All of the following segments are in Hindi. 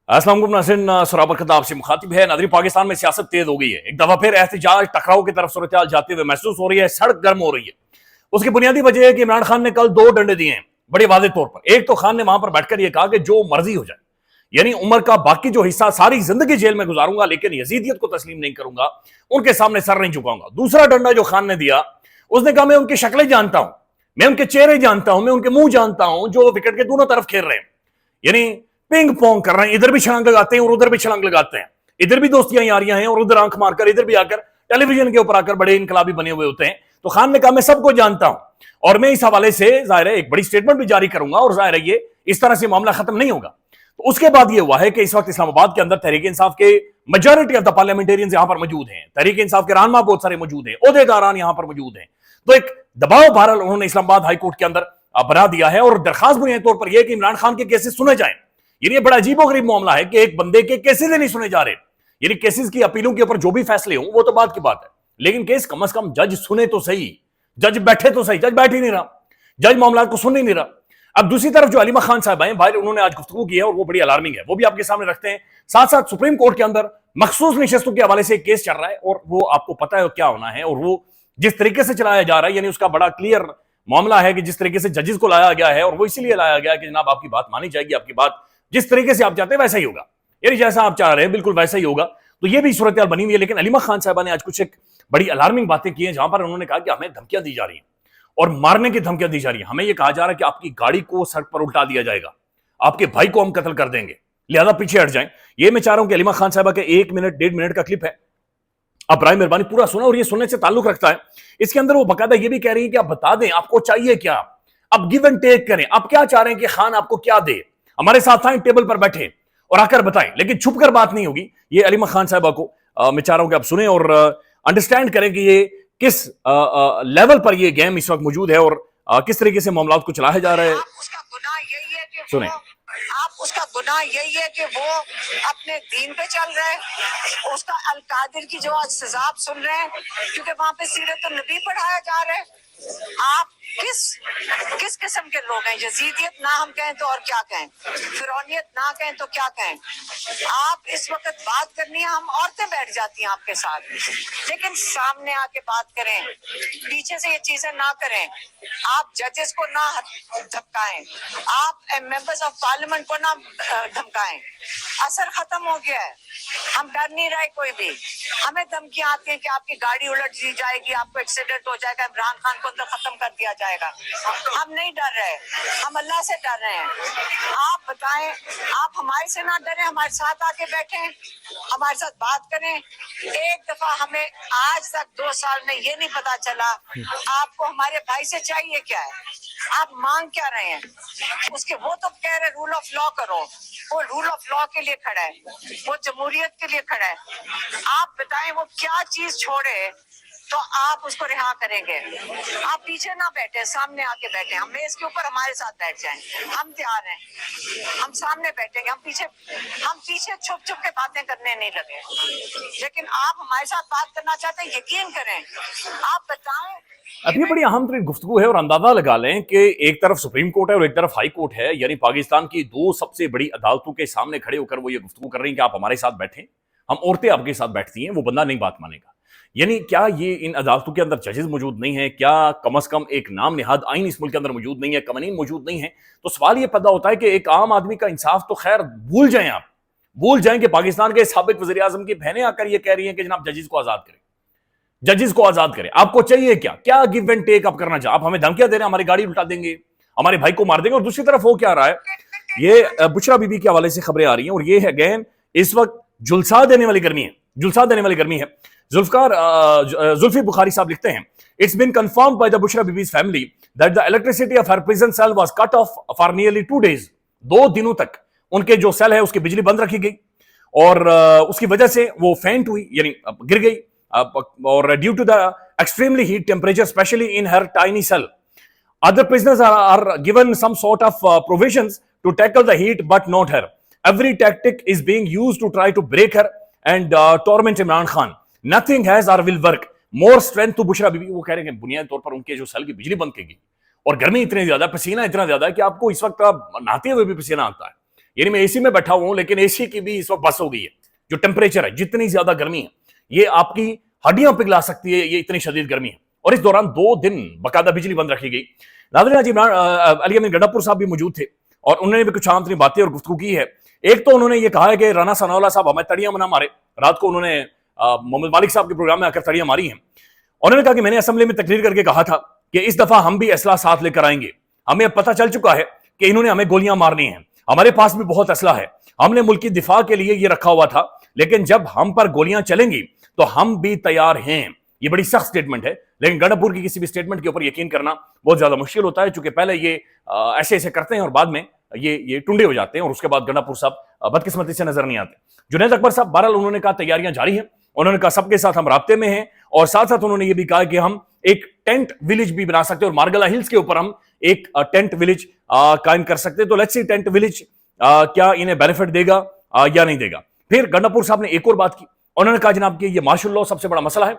अस्सलाम वालेकुम नाज़रीन, सराबत आपसे मुखातिब है। नाज़रीन, पाकिस्तान में सियासत तेज हो गई है। एक दफा फिर एहतजाज टकराव की तरफ सूरत जाते हुए महसूस हो रही है। सड़क गर्म हो रही है। उसकी बुनियादी वजह है कि इमरान खान ने कल दो डंडे दिए हैं बड़े वादे तौर पर। एक तो खान ने वहां पर बैठकर यह कहा कि जो मर्जी हो जाए, यानी उम्र का बाकी जो हिस्सा सारी जिंदगी जेल में गुजारूंगा, लेकिन यजीदियत को तस्लीम नहीं करूंगा, उनके सामने सर नहीं झुकाऊंगा। दूसरा डंडा जो खान ने दिया, उसने कहा मैं उनकी शक्लें जानता हूं, मैं उनके चेहरे जानता हूं, मैं उनके मुंह जानता हूं जो विकेट के दोनों तरफ खेल रहे हैं, यानी पिंग पोंग कर रहे हैं। इधर भी छलांग लगाते हैं और उधर भी छलांग लगाते हैं। इधर भी दोस्तियां यारियां हैं और उधर आंख मारकर इधर भी आकर टेलीविजन के ऊपर आकर बड़े इनकलाबी बने हुए होते हैं। तो खान ने कहा मैं सबको जानता हूं और मैं इस हवाले से जाहिर है एक बड़ी स्टेटमेंट भी जारी करूंगा और जाहिर है ये इस तरह से मामला खत्म नहीं होगा। तो उसके बाद यह हुआ है कि इस वक्त इस्लामाबाद के अंदर तहरीक इंसाफ के मेजॉरिटी ऑफ द पार्लियामेंटेरियंस यहां पर मौजूद हैं। तहरीक इंसाफ के रहनुमा बहुत सारे मौजूद हैं, ओहदेदारान यहां पर मौजूद हैं। तो एक दबाव बहरहाल उन्होंने इस्लामाबाद हाईकोर्ट के अंदर बना दिया है और दरखास्त बुनियादी तौर पर यह कि इमरान खान के केसेस सुने जाएं। ये बड़ा अजीबोगरीब मामला है कि एक बंदे के केसेस नहीं सुने जा रहे। यानी केसेस की अपीलों के ऊपर जो भी फैसले हों वो तो बात की बात है, लेकिन केस कम से कम जज सुने तो सही, जज बैठे तो सही। जज बैठ ही नहीं रहा, जज मामला को सुन ही नहीं रहा। अब दूसरी तरफ जो अलीमा खान साहब आए भाई, उन्होंने आज गुफ्तगू की है और वो बड़ी अलार्मिंग है, वो भी आपके सामने रखते हैं। साथ साथ सुप्रीम कोर्ट के अंदर मखसूस नशस्तों के हवाले से एक केस चल रहा है और वो आपको पता है क्या होना है, और वो जिस तरीके से चलाया जा रहा है, यानी उसका बड़ा क्लियर मामला है कि जिस तरीके से जजेस को लाया गया है, और वो इसीलिए लाया गया है कि जनाब आपकी बात मानी जाएगी, आपकी बात जिस तरीके से आप चाहते हैं वैसा ही होगा, यानी जैसा आप चाह रहे हैं बिल्कुल वैसा ही होगा। तो ये भी सूरत बनी हुई है। लेकिन अलीमा खान साहबा ने आज कुछ एक बड़ी अलार्मिंग बातें की हैं, जहां पर उन्होंने कहा कि हमें धमकियां दी जा रही हैं और मारने की धमकियां दी जा रही हैं। हमें यह कहा जा रहा है कि आपकी गाड़ी को सड़क पर उल्टा दिया जाएगा, आपके भाई को हम कत्ल कर देंगे, लिहाजा पीछे हट जाएं। ये मैं चाह रहा हूं कि अलीमा खान साहबा के 1 मिनट 1.5 मिनट का क्लिप है, आप बराए मेहरबानी पूरा सुना, और ये सुनने से ताल्लुक रखता है। इसके अंदर वो बकायदा ये भी कह रही है कि आप बता दें आपको चाहिए क्या, आप गिव एंड टेक करें, आप क्या चाह रहे हैं कि खान आपको क्या दे, हमारे साथ आए, टेबल पर बैठे और आकर बताएं, लेकिन छुप कर बात नहीं होगी। ये अलीमा खान साहबा को मैं चाह रहा हूं कि आप सुने और अंडरस्टैंड करें कि ये किस लेवल पर ये गेम इस वक्त मौजूद है और किस तरीके से मामला को चलाया जा रहा है। उसका गुनाह यही है कि सुने, उसका गुनाह यही है कि वो अपने दीन पे चल रहे हैं। उसका अल-कादिर की जो आज सजा आप सुन रहे हैं, क्योंकि वहां पे सीरत नबी पढ़ाया जा रहा है। आप किस किस्म के लोग हैं? यजीदियत ना हम कहें तो और क्या कहें, फिरौनियत ना कहें तो क्या कहें। आप इस वक्त बात करनी है, हम औरतें बैठ जाती हैं आपके साथ, लेकिन सामने आके बात करें, पीछे से ये चीजें ना करें। आप जजेस को ना धमकाएं, आप मेंबर्स ऑफ पार्लियामेंट को ना धमकाएं। असर खत्म हो गया है, हम डर नहीं रहे कोई भी। हमें धमकियां आती हैं कि आपकी गाड़ी उलट दी जाएगी, आपको एक्सीडेंट हो जाएगा, इमरान खान को अंदर खत्म कर दिया जाएगा। हम नहीं डर रहे, हम अल्लाह से डर रहे हैं। आप बताएं, आप हमारे से ना डरें, हमारे साथ आके बैठें, हमारे साथ बात करें। एक दफा हमें आज तक 2 साल में ये नहीं पता चला आपको हमारे भाई से चाहिए क्या है, आप मांग क्या रहे हैं उसके। वो तो कह रहे रूल ऑफ लॉ करो, वो रूल ऑफ लॉ के लिए खड़ा है, वो जमहूरियत के लिए खड़ा है। आप बताएं वो क्या चीज छोड़े तो आप उसको रिहा करेंगे। आप पीछे ना बैठे, सामने आके बैठे, हम मेज के ऊपर हमारे साथ बैठ जाएं, हम तैयार हैं, हम सामने बैठेंगे। हम पीछे छुप छुप के बातें करने नहीं लगे, लेकिन आप हमारे साथ बात करना चाहते हैं, यकीन करें। आप बताएं। अब ये बड़ी अहम तरीन गुफ्तगू है और अंदाजा लगा लें कि एक तरफ सुप्रीम कोर्ट है और एक तरफ हाई कोर्ट है, यानी पाकिस्तान की 2 सबसे बड़ी अदालतों के सामने खड़े होकर वो ये गुफ्तगू कर रही हैं कि आप हमारे साथ बैठें, हम औरतें आपके साथ बैठती हैं, वो बंदा नहीं बात मानेगा। यानी क्या ये इन अदालतों के अंदर जजेस मौजूद नहीं है? क्या कम से कम एक नाम निहाद आइन इस मुल्क के अंदर मौजूद नहीं है, कवानीन मौजूद नहीं है? तो सवाल ये पैदा होता है कि एक आम आदमी का इंसाफ तो खैर भूल जाएं, आप भूल जाएं कि पाकिस्तान के साबिक वज़ीर आज़म की बहनें आकर ये कह रही हैं कि जनाब जजेस को आजाद करें, जजेस को आजाद करें। आपको चाहिए क्या, क्या गिव एंड टेक आप करना चाह? आप हमें धमकियां दे रहे हैं, हमारी गाड़ी उल्टा देंगे, हमारे भाई को मार देंगे। और दूसरी तरफ हो क्या रहा है, ये बुशरा बीबी के हवाले से खबरें आ रही हैं और ये है अगेन इस वक्त जुल्सा देने वाली गर्मी है, जुल्सा देने वाली गर्मी है। जुल्फी बुखारी साहब लिखते हैं, it's been confirmed by the Bushra Bibi's family that the electricity of her prison cell was cut off for nearly 2 days. 2 दिनों तक उनके जो सेल है उसकी बिजली बंद रखी गई और उसकी वजह से वो फेंट हुई, यानी गिर गई, और due to the extremely heat temperature, especially in her tiny cell. Other prisoners are given some sort of provisions to tackle the heat, but not her. Every tactic is being used to try to break her and torment Imran Khan. Nothing has or will work. More strength to Bushra Bibi. वो कह रहे हैं बुनियादी तौर पर उनके जो सेल की बिजली बंद की गई और गर्मी इतनी ज्यादा, पसीना इतना ज्यादा है कि आपको इस वक्त नहाते हुए भी पसीना आता है। यानी मैं एसी में बैठा हुआ हूं, लेकिन एसी की भी इस वक्त बस हो गई है। जो टेम्परेचर है, जितनी ज्यादा गर्मी है, ये आपकी हड्डियां पिघला सकती है, ये इतनी शदीद गर्मी है। और इस दौरान 2 दिन बकायदा बिजली बंद रखी गई। नाज़रीन, आज इमरान अली अमीन गंडापुर साहब भी मौजूद थे और उन्होंने भी कुछ आम तरीन बातें और गुफ्तगू की है। एक तो उन्होंने ये कहा है कि राना सनाउल्लाह साहब हमें तड़ियां ना मारे। रात को उन्होंने मोहम्मद मालिक साहब के प्रोग्राम में आकर तड़ियां मारी हैं। उन्होंने कहा कि मैंने असेंबली में तकरीर करके कहा था कि इस दफा हम भी असला साथ लेकर आएंगे। हमें अब पता चल चुका है कि इन्होंने हमें गोलियां मारनी हैं। हमारे पास भी बहुत असला है, हमने मुल्क की दिफा के लिए ये रखा हुआ था, लेकिन जब हम पर गोलियां चलेंगी तो हम भी तैयार हैं। ये बड़ी सख्त स्टेटमेंट है, लेकिन गंडापुर की किसी भी स्टेटमेंट के ऊपर यकीन करना बहुत ज्यादा मुश्किल होता है, क्योंकि पहले ये ऐसे ऐसे करते हैं और बाद में ये टुंडे हो जाते हैं और उसके बाद गंडापुर साहब बदकिस्मती से नजर नहीं आते। जुनैद अकबर साहब बहरहाल उन्होंने कहा तैयारियां जारी हैं। उन्होंने कहा सबके साथ हम राब्ते में हैं और साथ साथ उन्होंने ये भी कहा कि हम एक टेंट विलेज भी बना सकते हैं और मार्गला हिल्स के ऊपर हम एक टेंट विलेज कायम कर सकते हैं। तो लेट्स सी टेंट विलेज क्या इन्हें बेनिफिट देगा या नहीं देगा। फिर गंडापुर साहब ने एक और बात की। उन्होंने कहा जनाब कि ये मार्शल लॉ सबसे बड़ा मसला है,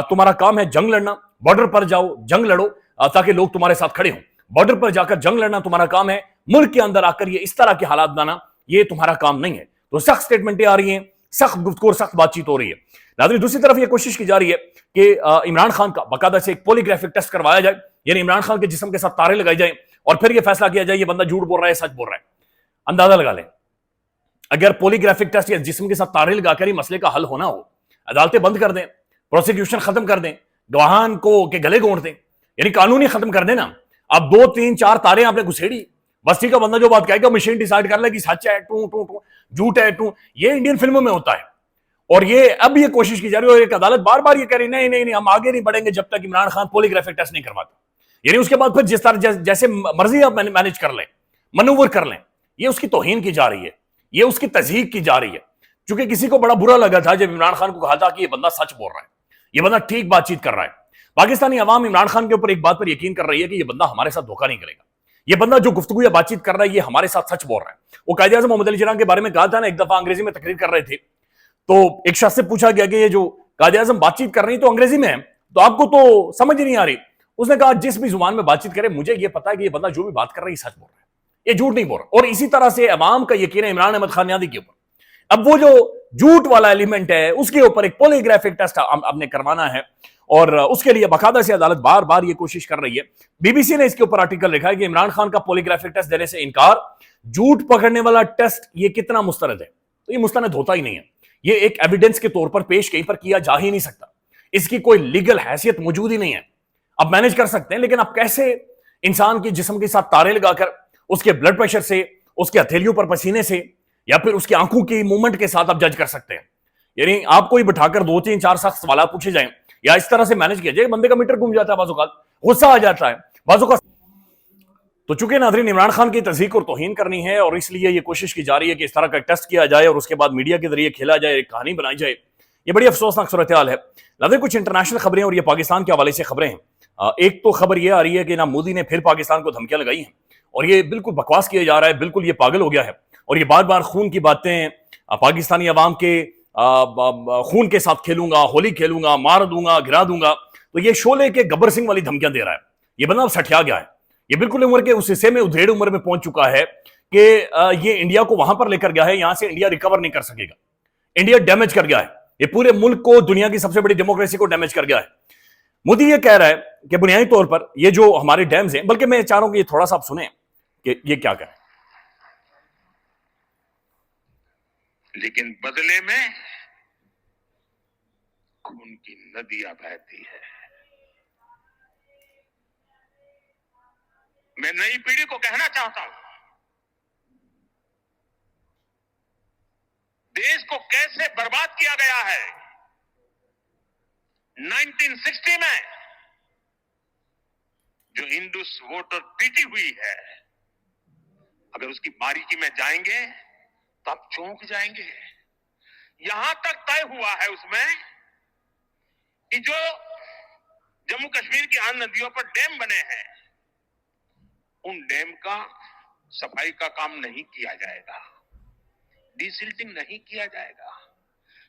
तुम्हारा काम है जंग लड़ना, बॉर्डर पर जाओ जंग लड़ो ताकि लोग तुम्हारे साथ खड़े हों। बॉर्डर पर जाकर जंग लड़ना तुम्हारा काम है, मुल्क के अंदर आकर ये इस तरह के हालात बनाना ये तुम्हारा काम नहीं है। तो सख्त स्टेटमेंटें आ रही हैं, सख्त गुफ्तगू और सख्त बातचीत हो रही है। नाज़रीन, दूसरी तरफ ये कोशिश की जा रही है कि इमरान खान का बाकायदा से एक पॉलीग्राफिक टेस्ट करवाया जाए, यानी इमरान खान के जिस्म के साथ तारे लगाई जाए और फिर यह फैसला किया जाए ये बंदा झूठ बोल रहा है सच बोल रहा है। अंदाजा लगा लें, अगर पॉलीग्राफिक टेस्ट या जिस्म के साथ तारे लगाकर ही मसले का हल होना हो, अदालतें बंद कर दें, प्रोसिक्यूशन खत्म कर दें, गवाहान को के गले घोंट दें, यानी कानून ही खत्म कर देना। अब 2 3 4 तारे आपने घुसेड़ी, बस ठीक है, बंदा जो बात कहेगा मशीन डिसाइड कर ले कि सच है टू टू टू, झूठ है टू। ये इंडियन फिल्मों में होता है और ये अब ये कोशिश की जा रही है और एक अदालत बार बार ये कह रही नहीं नहीं नहीं हम आगे नहीं बढ़ेंगे जब तक इमरान खान पॉलीग्राफिक टेस्ट नहीं करवाते। यानी उसके बाद फिर जिस तरह जैसे मर्जी आप मैनेज कर लें, मनूवर कर लें, ये उसकी तौहीन की जा रही है, ये उसकी तज़हीक की जा रही है। क्योंकि किसी को बड़ा बुरा लगा था जब इमरान खान को कहा था कि ये बंदा सच बोल रहा है, ये बंदा ठीक बातचीत कर रहा है। पाकिस्तानी अवाम इमरान खान के ऊपर एक बात पर यकीन कर रही है कि ये बंदा हमारे साथ धोखा नहीं करेगा, ये बंदा जो गुफ्तगू या बातचीत कर रहा है ये हमारे साथ सच बोल रहा है। वो कायदे आज़म मोहम्मद अली जिन्ना के बारे में कहा था ना, एक दफा अंग्रेजी में तकरीर कर रहे थे तो एक शख्स से पूछा गया कि ये जो कायदे आज़म बातचीत कर रही तो अंग्रेजी में है तो आपको तो समझ ही नहीं आ रही। उसने कहा जिस भी जुबान में बातचीत करे मुझे ये पता है कि ये बंदा जो भी बात कर रहा है सच बोल रहा है, ये झूठ नहीं बोल रहा। और इसी तरह से अवाम का यकीन है इमरान अहमद खान यादी के ऊपर। अब वो जो झूठ वाला एलिमेंट है उसके ऊपर एक पॉलीग्राफिक टेस्ट आपने करवाना है और उसके लिए बाकायदा से अदालत बार बार ये कोशिश कर रही है। बीबीसी ने इसके ऊपर आर्टिकल लिखा है कि इमरान खान का पॉलीग्राफिक टेस्ट देने से इनकार, झूठ पकड़ने वाला टेस्ट ये कितना मुस्तरद है। तो ये मुस्तरद होता ही नहीं है, ये एक एविडेंस के तौर पर पेश कहीं पर किया जा ही नहीं सकता, इसकी कोई लीगल हैसियत मौजूद ही नहीं है। अब मैनेज कर सकते हैं लेकिन अब कैसे इंसान के जिस्म के साथ तारे लगाकर उसके ब्लड प्रेशर से, उसके हथेलियों पर पसीने से या फिर उसकी आंखों की मूवमेंट के साथ आप जज कर सकते हैं। यानी आपको ही बिठाकर 2 3 4 सख्त सवाल पूछे जाएं या इस तरह से मैनेज किया जाए, बंदे का मीटर घूम जाता है, बाज़-औक़ात गुस्सा आ जाता है बाज़-औक़ात। तो चूंकि नाज़रीन इमरान खान की तज़हीक और तौहीन करनी है और इसलिए ये कोशिश की जा रही है कि इस तरह का टेस्ट किया जाए और उसके बाद मीडिया के जरिए खेला जाए, एक कहानी बनाई जाए। ये बड़ी अफसोसनाक सूरत हाल है। नाज़रीन, कुछ इंटरनेशनल खबरें और ये पाकिस्तान के हवाले से खबरें हैं। एक तो खबर ये आ रही है कि ना मोदी ने फिर पाकिस्तान को धमकियां लगाई हैं और ये बिल्कुल बकवास किया जा रहा है, बिल्कुल ये पागल हो गया है और ये बार बार खून की बातें, पाकिस्तानी अवाम के खून के साथ खेलूंगा, होली खेलूंगा, मार दूंगा, गिरा दूंगा। तो ये शोले के गब्बर सिंह वाली धमकियां दे रहा है। ये बंदा अब सठिया गया है, ये बिल्कुल उम्र के उस हिस्से में उधेड़ उम्र में पहुंच चुका है कि ये इंडिया को वहां पर लेकर गया है, यहां से इंडिया रिकवर नहीं कर सकेगा। इंडिया डैमेज कर गया है, ये पूरे मुल्क को, दुनिया की सबसे बड़ी डेमोक्रेसी को डैमेज कर गया है। मोदी ये कह रहा है कि बुनियादी तौर पर ये जो हमारे डैम्स हैं, बल्कि मैं चाह रहा हूं कि ये थोड़ा सा आप सुने कि ये क्या कह रहा है। लेकिन बदले में खून की नदियां बहती है। मैं नई पीढ़ी को कहना चाहता हूं, देश को कैसे बर्बाद किया गया है। 1960 में जो इंडस वाटर ट्रीटी हुई है, अगर उसकी बारीकी में जाएंगे तो आप चौंक जाएंगे। यहां तक तय हुआ है उसमें कि जो जम्मू कश्मीर की 8 नदियों पर डैम बने हैं, उन डैम का सफाई का काम नहीं किया जाएगा, डीसिल्टिंग नहीं किया जाएगा,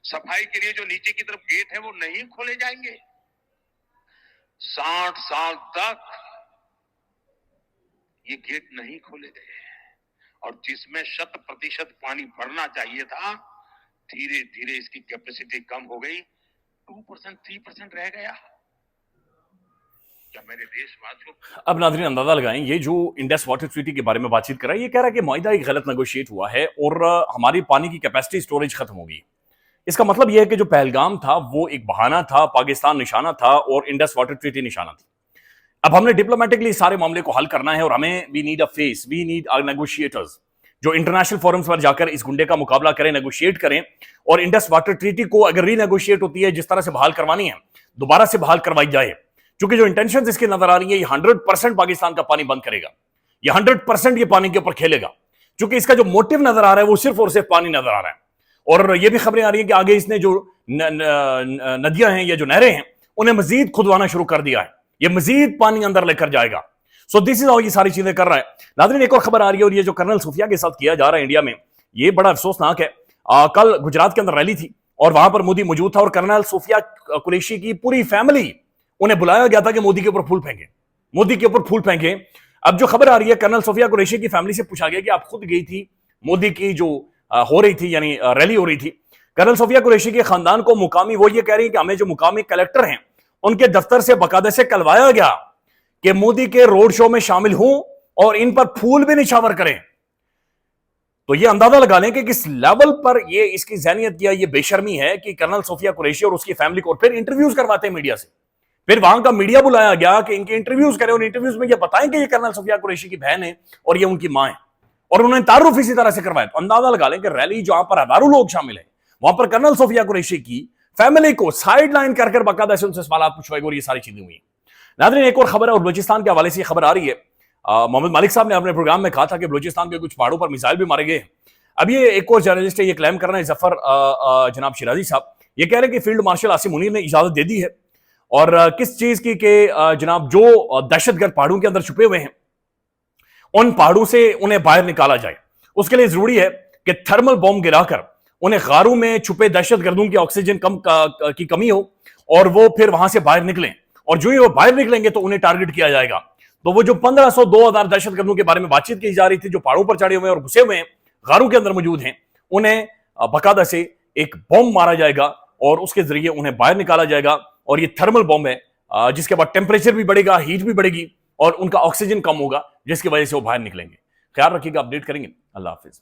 सफाई के लिए जो नीचे की तरफ गेट है वो नहीं खोले जाएंगे। 60 साल तक ये गेट नहीं खोले गए और जिसमें 100% पानी भरना चाहिए था, धीरे धीरे इसकी कैपेसिटी कम हो गई, 2% 3% रह गया। क्या मेरे देशवासियों, अब नाज़रीन अंदाजा लगाएं, ये जो इंडस वाटर ट्रीटी के बारे में बातचीत कर रहा है, ये कह रहा है कि माहिदा एक गलत नेगोशिएट हुआ है और हमारी पानी की कैपेसिटी स्टोरेज खत्म होगी। इसका मतलब यह है कि जो पहलगाम था वो एक बहाना था, पाकिस्तान निशाना था और इंडस वाटर ट्रीटी निशाना थी। अब हमने डिप्लोमेटिकली सारे मामले को हल करना है और हमें we need a face, we need negotiators जो इंटरनेशनल फोरम्स पर जाकर इस गुंडे का मुकाबला करें, नेगोशिएट करें और इंडस वाटर ट्रीटी को अगर रीनेगोशिएट होती है, जिस तरह से बहाल करवानी है, दोबारा से बहाल करवाई जाए। क्योंकि जो इंटेंशन इसके नजर आ रही है, ये 100% पाकिस्तान का पानी बंद करेगा, ये 100% ये पानी के ऊपर खेलेगा। क्योंकि इसका जो मोटिव नजर आ रहा है वो सिर्फ और सिर्फ पानी नजर आ रहा है। और ये भी खबरें आ रही है कि आगे इसने जो नदियां हैं या जो नहरें हैं उन्हें मजीद खुदवाना शुरू कर दिया है, ये मजीद पानी अंदर लेकर जाएगा। सो दिस इज हाउ ये सारी चीजें कर रहा है। नाज़रीन एक और खबर आ रही है और ये जो कर्नल सूफिया के साथ किया जा रहा है इंडिया में, ये बड़ा अफसोसनाक है। कल गुजरात के अंदर रैली थी और वहां पर मोदी मौजूद था और कर्नल सूफिया कुरैशी की पूरी फैमिली, उन्हें बुलाया गया था कि मोदी के ऊपर फूल फेंके, मोदी के ऊपर फूल फेंके। अब जो खबर आ रही है, कर्नल सूफिया कुरैशी की फैमिली से पूछा गया कि आप खुद गई थी मोदी की जो हो रही थी, यानी रैली हो रही थी, कर्नल सूफिया कुरैशी के खानदान को मुकामी वो ये कह रही है कि हमें जो मुकामी कलेक्टर हैं उनके दफ्तर से बाकायदे से कलवाया गया कि मोदी के रोड शो में शामिल हों और इन पर फूल भी निछावर करें। तो ये अंदाजा लगा लें कि किस लेवल पर ये इसकी ज़हनियत या ये बेशर्मी है कि कर्नल सूफिया कुरैशी और उसकी फैमिली को फिर इंटरव्यूज करवाते हैं मीडिया से। फिर वहां का मीडिया बुलाया गया कि इनके इंटरव्यूज करें और इंटरव्यूज में ये बताएं कि ये कर्नल सूफिया कुरैशी की बहन है और ये उनकी मां है, और उन्होंने तारुफ इसी तरह से करवाया। तो अंदाजा लगा लें कि रैली जहां पर हजारों लोग शामिल है, वहां पर कर्नल सूफिया कुरैशी की फैमिली को साइड लाइन कर बाकायदा से उनसे सवाल पूछवाएगा और ये सारी चीजें हुई। नाज़रीन एक और खबर है और बलूचिस्तान के हवाले से खबर आ रही है। मोहम्मद मालिक साहब ने अपने प्रोग्राम में कहा था कि बलूचिस्तान के कुछ पहाड़ों पर मिसाइल भी मारे गए। अब ये एक और जर्नलिस्ट है, ये क्लेम कर रहे हैं, जफर जनाब शिराजी साहब, ये कह रहे हैं कि फील्ड मार्शल आसिम मुनीर ने इजाजत दे दी है और किस चीज की कि जनाब जो दहशतगर्द पहाड़ों के अंदर छुपे हुए हैं उन पहाड़ों से उन्हें बाहर निकाला जाए। उसके लिए जरूरी है कि थर्मल बॉम्ब गिराकर उन्हें गारों में छुपे दहशतगर्दों की ऑक्सीजन की कमी हो और वो फिर वहां से बाहर निकलें, और जो ही वो बाहर निकलेंगे तो उन्हें टारगेट किया जाएगा। तो वो जो 1500 2000 दहशतगर्दों के बारे में बातचीत की जा रही थी, जो पहाड़ों पर चढ़े हुए और घुसे हुए हैं, गारों के अंदर मौजूद हैं, उन्हें बाकायदा से एक बॉम्ब मारा जाएगा और उसके जरिए उन्हें बाहर निकाला जाएगा। और ये थर्मल बॉम्ब है, जिसके बाद टेम्परेचर भी बढ़ेगा, हीट भी बढ़ेगी और उनका ऑक्सीजन कम होगा, जिसकी वजह से वो बाहर निकलेंगे। ख्याल रखिएगा, अपडेट करेंगे। अल्लाह हाफिज।